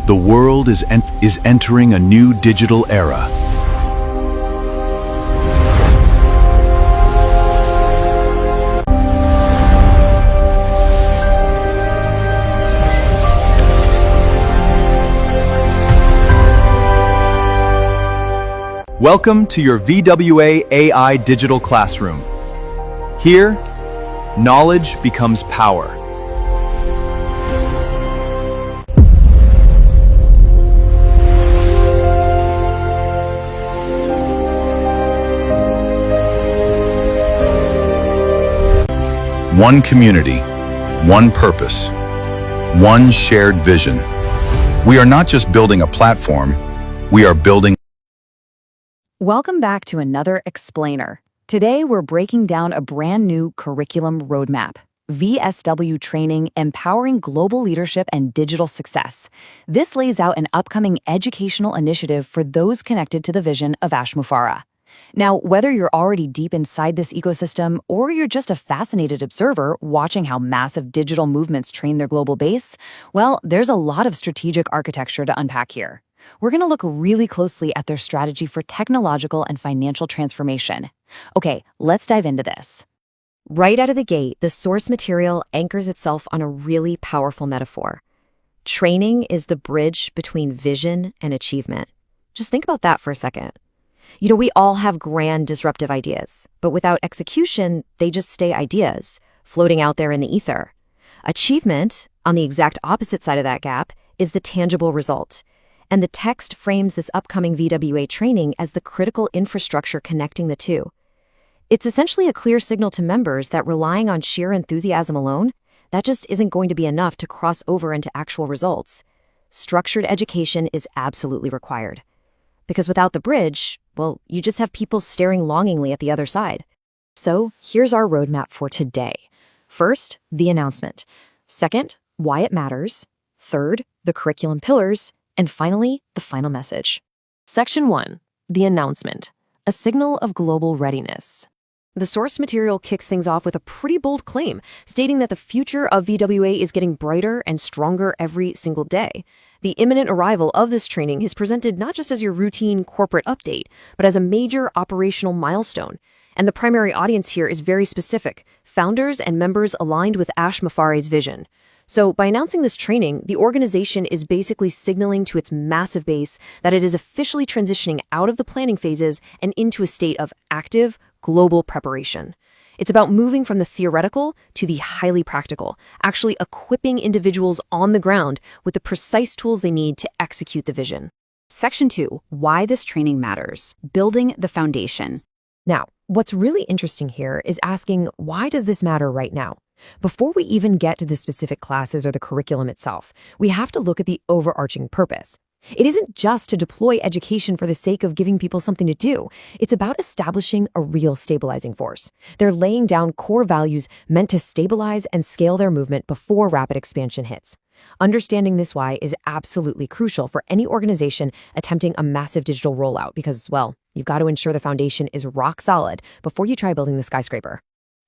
The world is entering a new digital era. Welcome to your VWA AI Digital Classroom. Here, knowledge becomes power. One community, one purpose, one shared vision. We are not just building a platform, we are building. Welcome back to another Explainer. Today we're breaking down a brand new curriculum roadmap. Vwa Training, Empowering Global Leadership and Digital Success. This lays out an upcoming educational initiative for those connected to the vision of Vwa. Now, whether you're already deep inside this ecosystem or you're just a fascinated observer watching how massive digital movements train their global base, well, there's a lot of strategic architecture to unpack here. We're going to look really closely at their strategy for technological and financial transformation. Okay, let's dive into this. Right out of the gate, the source material anchors itself on a really powerful metaphor. Training is the bridge between vision and achievement. Just think about that for a second. You know, we all have grand disruptive ideas, but without execution, they just stay ideas, floating out there in the ether. Achievement, on the exact opposite side of that gap, is the tangible result. And the text frames this upcoming VWA training as the critical infrastructure connecting the two. It's essentially a clear signal to members that relying on sheer enthusiasm alone, that just isn't going to be enough to cross over into actual results. Structured education is absolutely required. Because without the bridge, well, you just have people staring longingly at the other side. So here's our roadmap for today. First, the announcement. Second, why it matters. Third, the curriculum pillars. And finally, the final message. Section 1, the announcement, a signal of global readiness. The source material kicks things off with a pretty bold claim, stating that the future of VWA is getting brighter and stronger every single day. The imminent arrival of this training is presented not just as your routine corporate update, but as a major operational milestone. And the primary audience here is very specific, founders and members aligned with Vwa's vision. So by announcing this training, the organization is basically signaling to its massive base that it is officially transitioning out of the planning phases and into a state of active, global preparation. It's about moving from the theoretical to the highly practical, actually equipping individuals on the ground with the precise tools they need to execute the vision. Section 2, why this training matters, building the foundation. Now, what's really interesting here is asking, why does this matter right now? Before we even get to the specific classes or the curriculum itself, we have to look at the overarching purpose. It isn't just to deploy education for the sake of giving people something to do. It's about establishing a real stabilizing force. They're laying down core values meant to stabilize and scale their movement before rapid expansion hits. Understanding this why is absolutely crucial for any organization attempting a massive digital rollout because, well, you've got to ensure the foundation is rock solid before you try building the skyscraper.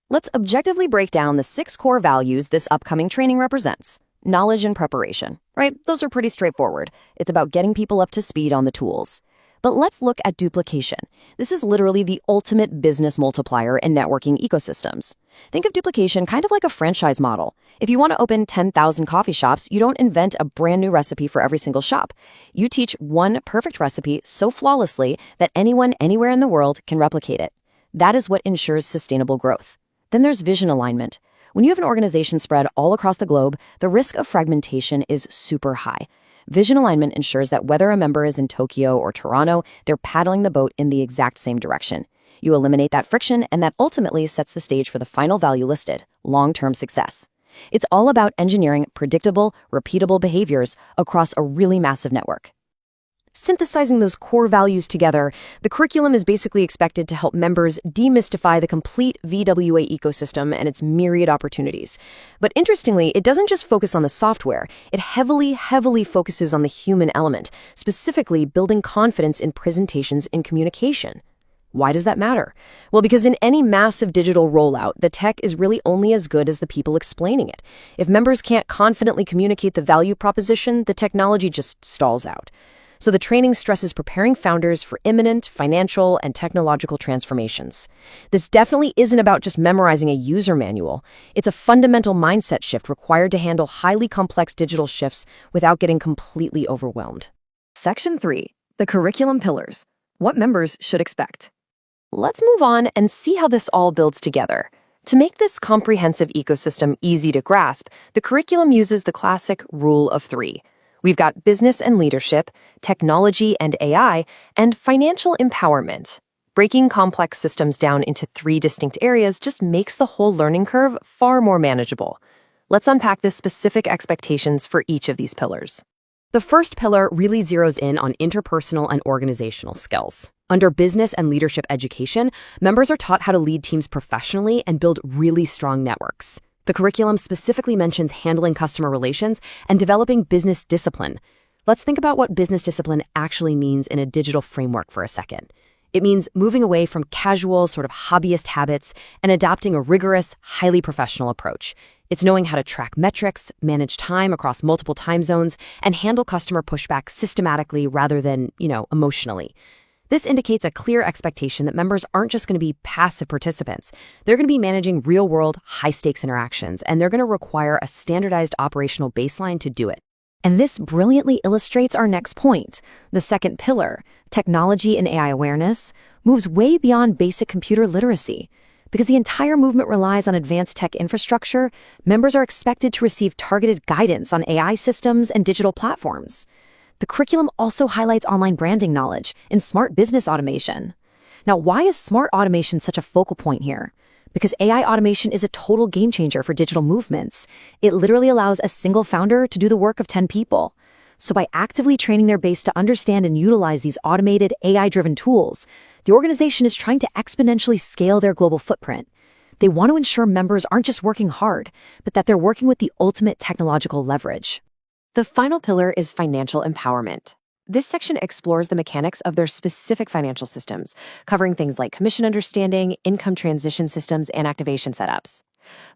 Let's objectively break down the 6 core values this upcoming training represents. Knowledge and preparation, right? Those are pretty straightforward. It's about getting people up to speed on the tools. But let's look at duplication. This is literally the ultimate business multiplier in networking ecosystems. Think of duplication kind of like a franchise model. If you want to open 10,000 coffee shops, you don't invent a brand new recipe for every single shop. You teach one perfect recipe so flawlessly that anyone anywhere in the world can replicate it. That is what ensures sustainable growth. Then there's vision alignment. When you have an organization spread all across the globe, the risk of fragmentation is super high. Vision alignment ensures that whether a member is in Tokyo or Toronto, they're paddling the boat in the exact same direction. You eliminate that friction, and that ultimately sets the stage for the final value listed, long-term success. It's all about engineering predictable, repeatable behaviors across a really massive network. Synthesizing those core values together, the curriculum is basically expected to help members demystify the complete VWA ecosystem and its myriad opportunities. But interestingly, it doesn't just focus on the software. It heavily focuses on the human element, specifically building confidence in presentations and communication. Why does that matter? Well, because in any massive digital rollout, the tech is really only as good as the people explaining it. If members can't confidently communicate the value proposition, the technology just stalls out. So the training stresses preparing founders for imminent financial and technological transformations. This definitely isn't about just memorizing a user manual. It's a fundamental mindset shift required to handle highly complex digital shifts without getting completely overwhelmed. Section 3. The Curriculum Pillars. What members should expect. Let's move on and see how this all builds together. To make this comprehensive ecosystem easy to grasp, the curriculum uses the classic rule of 3. We've got business and leadership, technology and AI, and financial empowerment. Breaking complex systems down into 3 distinct areas just makes the whole learning curve far more manageable. Let's unpack the specific expectations for each of these pillars. The first pillar really zeroes in on interpersonal and organizational skills. Under business and leadership education, members are taught how to lead teams professionally and build really strong networks. The curriculum specifically mentions handling customer relations and developing business discipline. Let's think about what business discipline actually means in a digital framework for a second. It means moving away from casual, sort of hobbyist habits and adopting a rigorous, highly professional approach. It's knowing how to track metrics, manage time across multiple time zones, and handle customer pushback systematically rather than, emotionally. This indicates a clear expectation that members aren't just going to be passive participants. They're going to be managing real-world, high-stakes interactions, and they're going to require a standardized operational baseline to do it. And this brilliantly illustrates our next point. The second pillar, technology and AI awareness, moves way beyond basic computer literacy. Because the entire movement relies on advanced tech infrastructure, members are expected to receive targeted guidance on AI systems and digital platforms. The curriculum also highlights online branding knowledge and smart business automation. Now, why is smart automation such a focal point here? Because AI automation is a total game changer for digital movements. It literally allows a single founder to do the work of 10 people. So by actively training their base to understand and utilize these automated, AI-driven tools, the organization is trying to exponentially scale their global footprint. They want to ensure members aren't just working hard, but that they're working with the ultimate technological leverage. The final pillar is financial empowerment. This section explores the mechanics of their specific financial systems, covering things like commission understanding, income transition systems, and activation setups.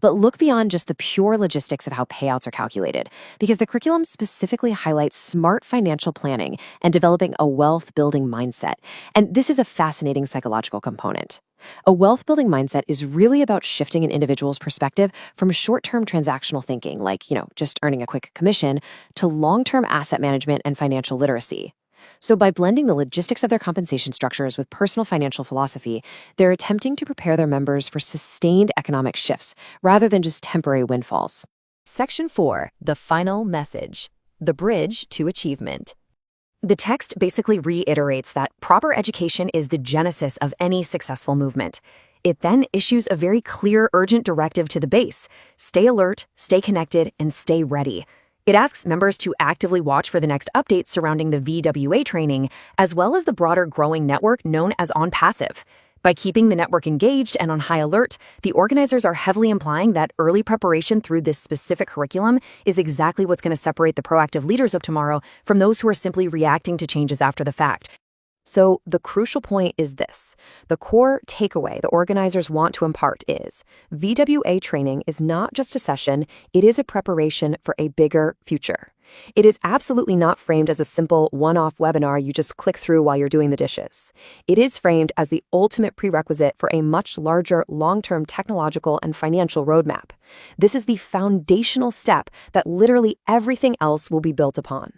But look beyond just the pure logistics of how payouts are calculated, because the curriculum specifically highlights smart financial planning and developing a wealth-building mindset. And this is a fascinating psychological component. A wealth-building mindset is really about shifting an individual's perspective from short-term transactional thinking, like, just earning a quick commission, to long-term asset management and financial literacy. So by blending the logistics of their compensation structures with personal financial philosophy, they're attempting to prepare their members for sustained economic shifts rather than just temporary windfalls. Section 4. The Final Message. The Bridge to Achievement. The text basically reiterates that proper education is the genesis of any successful movement. It then issues a very clear, urgent directive to the base. Stay alert, stay connected, and stay ready. It asks members to actively watch for the next updates surrounding the VWA training, as well as the broader growing network known as On Passive. By keeping the network engaged and on high alert, the organizers are heavily implying that early preparation through this specific curriculum is exactly what's going to separate the proactive leaders of tomorrow from those who are simply reacting to changes after the fact. So the crucial point is this. The core takeaway the organizers want to impart is VWA training is not just a session, it is a preparation for a bigger future. It is absolutely not framed as a simple one-off webinar you just click through while you're doing the dishes. It is framed as the ultimate prerequisite for a much larger long-term technological and financial roadmap. This is the foundational step that literally everything else will be built upon.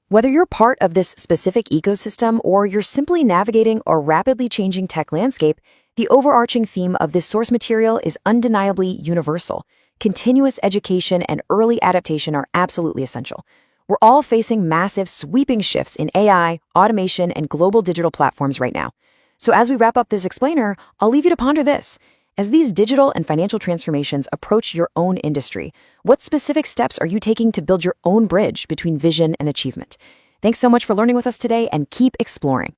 Whether you're part of this specific ecosystem or you're simply navigating a rapidly changing tech landscape, the overarching theme of this source material is undeniably universal. Continuous education and early adaptation are absolutely essential. We're all facing massive, sweeping shifts in AI, automation, and global digital platforms right now. So as we wrap up this explainer, I'll leave you to ponder this. As these digital and financial transformations approach your own industry, what specific steps are you taking to build your own bridge between vision and achievement? Thanks so much for learning with us today, and keep exploring.